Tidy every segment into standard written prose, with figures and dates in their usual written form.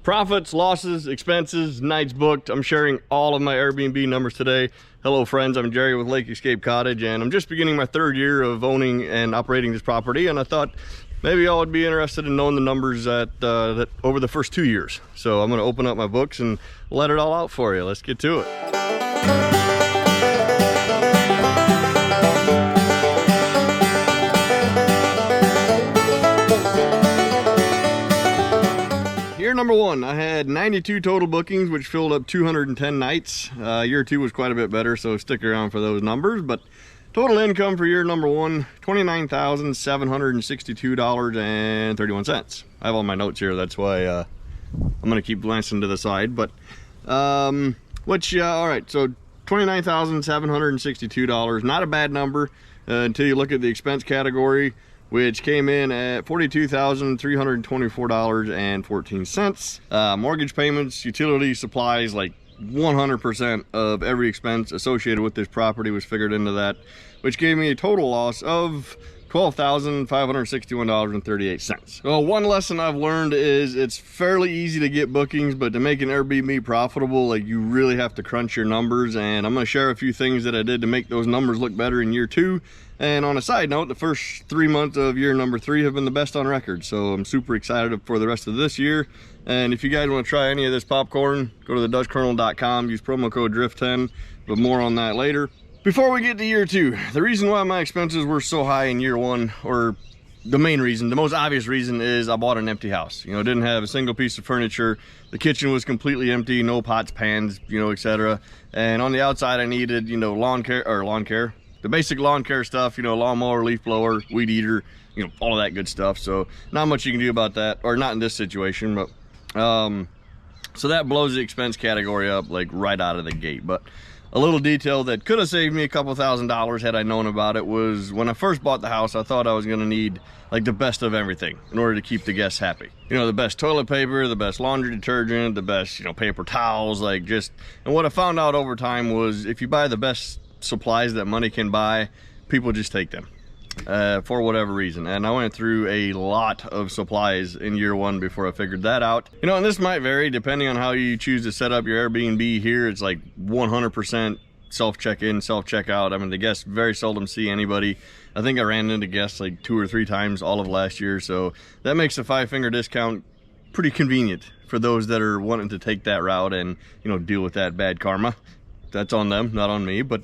Profits, losses, expenses, nights booked. I'm sharing all of my Airbnb numbers today. Hello friends, I'm Jerry with Lake Escape Cottage, and I'm just beginning my third year of owning and operating this property, and I thought maybe y'all would be interested in knowing the numbers that over the first 2 years. So I'm going to open up my books and let it all out for you. Let's get to it. Year number one, I had 92 total bookings, which filled up 210 nights. Year two was quite a bit better, so stick around for those numbers. But total income for year number one, $29,762.31. I have all my notes here, that's why I'm gonna keep glancing to the side. But all right, so $29,762, not a bad number until you look at the expense category, which came in at $42,324.14. Mortgage payments, utilities, supplies, like 100% of every expense associated with this property was figured into that, which gave me a total loss of $12,561.38. Well, one lesson I've learned is it's fairly easy to get bookings, but to make an Airbnb profitable, like, you really have to crunch your numbers. And I'm going to share a few things that I did to make those numbers look better in year two. And on a side note, the first 3 months of year number three have been the best on record. So I'm super excited for the rest of this year. And if you guys want to try any of this popcorn, go to the DutchKernel.com, use promo code DRIFT10, but more on that later. Before we get to year two, the reason why my expenses were so high in year one, or the main reason, the most obvious reason, is I bought an empty house. You know, didn't have a single piece of furniture. The kitchen was completely empty, no pots, pans, you know, etc. And on the outside, I needed, you know, lawn care, the basic lawn care stuff, you know, lawnmower, leaf blower, weed eater, you know, all of that good stuff. So not much you can do about that, or not in this situation, but so that blows the expense category up like right out of the gate. But a little detail that could have saved me a couple $1,000s had I known about it was when I first bought the house, I thought I was going to need like the best of everything in order to keep the guests happy. You know, the best toilet paper, the best laundry detergent, the best, you know, paper towels, like just, and what I found out over time was if you buy the best supplies that money can buy, people just take them for whatever reason. And I went through a lot of supplies in year one before I figured that out. You know, and this might vary depending on how you choose to set up your Airbnb. Here it's like 100% self check-in, self check-out. I mean, the guests very seldom see anybody. I think I ran into guests like 2 or 3 times all of last year, so that makes a 5-finger discount pretty convenient for those that are wanting to take that route and, you know, deal with that bad karma. That's on them, not on me. But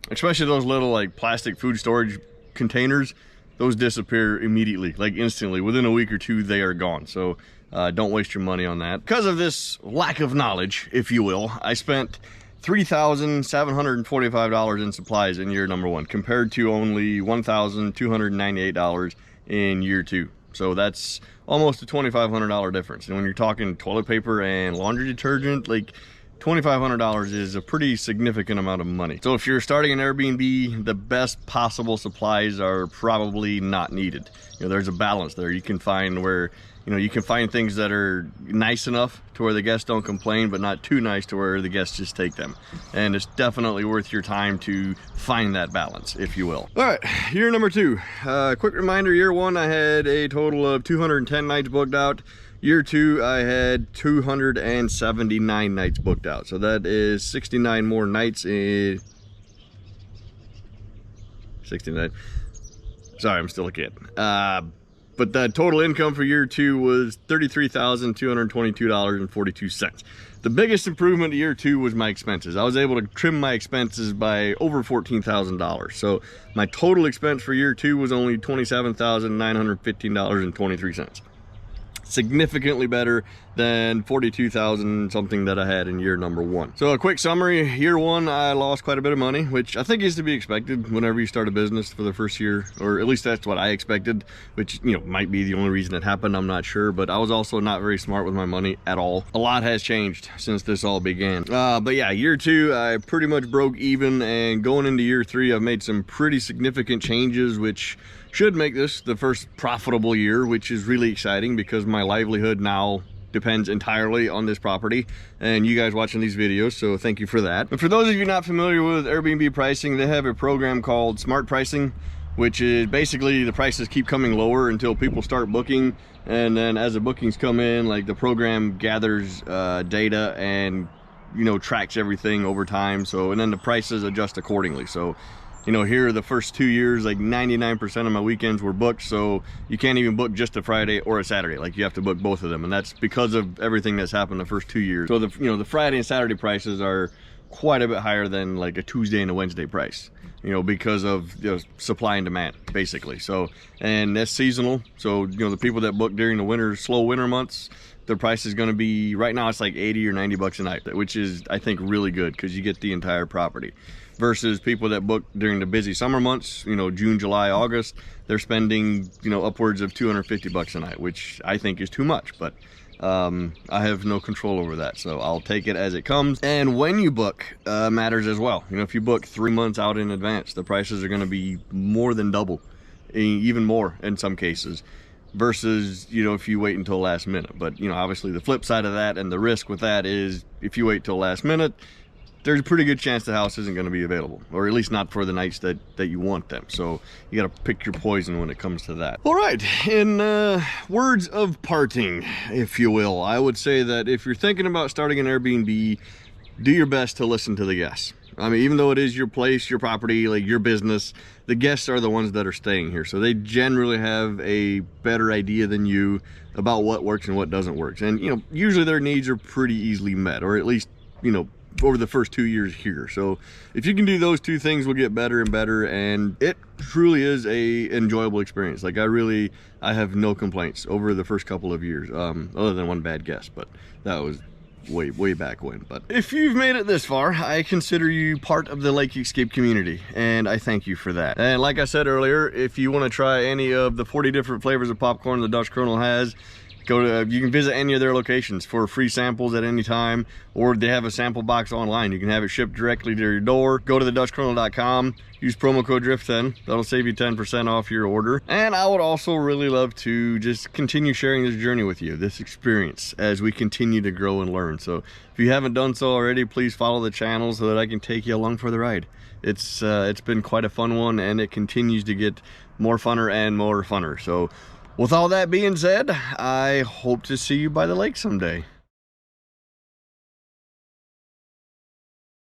especially those little like plastic food storage containers, those disappear immediately, like instantly. Within a week or two, they are gone. So don't waste your money on that. Because of this lack of knowledge, if you will, I spent $3,745 in supplies in year number one, compared to only $1,298 in year two. So that's almost a $2,500 difference. And when you're talking toilet paper and laundry detergent, like $2,500 is a pretty significant amount of money. So if you're starting an Airbnb, the best possible supplies are probably not needed. You know, there's a balance there. You can find where, you know, you can find things that are nice enough to where the guests don't complain, but not too nice to where the guests just take them. And it's definitely worth your time to find that balance, if you will. All right, year number two. Quick reminder, year one, I had a total of 210 nights booked out. Year two, I had 279 nights booked out. So that is 69 more nights in 69. Sorry, I'm still a kid. But the total income for year two was $33,222.42. The biggest improvement to year two was my expenses. I was able to trim my expenses by over $14,000. So my total expense for year two was only $27,915.23. Significantly better than 42,000 something that I had in year number one. So a quick summary, year one, I lost quite a bit of money, which I think is to be expected whenever you start a business for the first year, or at least that's what I expected, which, you know, might be the only reason it happened, I'm not sure. But I was also not very smart with my money at all. A lot has changed since this all began. But yeah, year two, I pretty much broke even, and going into year three, I've made some pretty significant changes, which should make this the first profitable year, which is really exciting because my livelihood now depends entirely on this property and you guys watching these videos, so thank you for that. And for those of you not familiar with Airbnb pricing, they have a program called Smart Pricing. which is basically the prices keep coming lower until people start booking, and then as the bookings come in, like the program gathers data and tracks everything over time, so, and then the prices adjust accordingly. So here the first 2 years, like 99% of my weekends were booked, so you can't even book just a Friday or a Saturday. Like, you have to book both of them, and that's because of everything that's happened the first 2 years. So the Friday and Saturday prices are quite a bit higher than like a Tuesday and a Wednesday price, because of supply and demand, basically. So, and that's seasonal, so the people that book during the winter, slow winter months, their price is going to be, right now it's like 80 or 90 bucks a night, which is, I think, really good because you get the entire property. Versus people that book during the busy summer months, June, July, August, they're spending, upwards of 250 bucks a night, which I think is too much, but I have no control over that, so I'll take it as it comes. And when you book matters as well. If you book 3 months out in advance, the prices are going to be more than double, even more in some cases, versus if you wait until last minute. But obviously the flip side of that and the risk with that is, if you wait till last minute, there's a pretty good chance the house isn't going to be available, or at least not for the nights that you want them. So you got to pick your poison when it comes to that. All right, in words of parting, if you will, I would say that if you're thinking about starting an Airbnb, do your best to listen to the guests. I mean, even though it is your place, your property, like your business, the guests are the ones that are staying here, so they generally have a better idea than you about what works and what doesn't work. And usually their needs are pretty easily met, or at least over the first 2 years here. So if you can do those two things, we'll get better and better, and it truly is a enjoyable experience. Like, I have no complaints over the first couple of years, other than one bad guess, but that was way back when. But if you've made it this far, I consider you part of the Lake Escape community, and I thank you for that. And like I said earlier, if you want to try any of the 40 different flavors of popcorn the Dutch Kernel has, you can visit any of their locations for free samples at any time, or they have a sample box online. You can have it shipped directly to your door. Go to thedutchkernel.com, use promo code DRIFT10. That'll save you 10% off your order. And I would also really love to just continue sharing this journey with you, this experience, as we continue to grow and learn. So if you haven't done so already, please follow the channel so that I can take you along for the ride. It's been quite a fun one, and it continues to get more funner and more funner. So with all that being said, I hope to see you by the lake someday.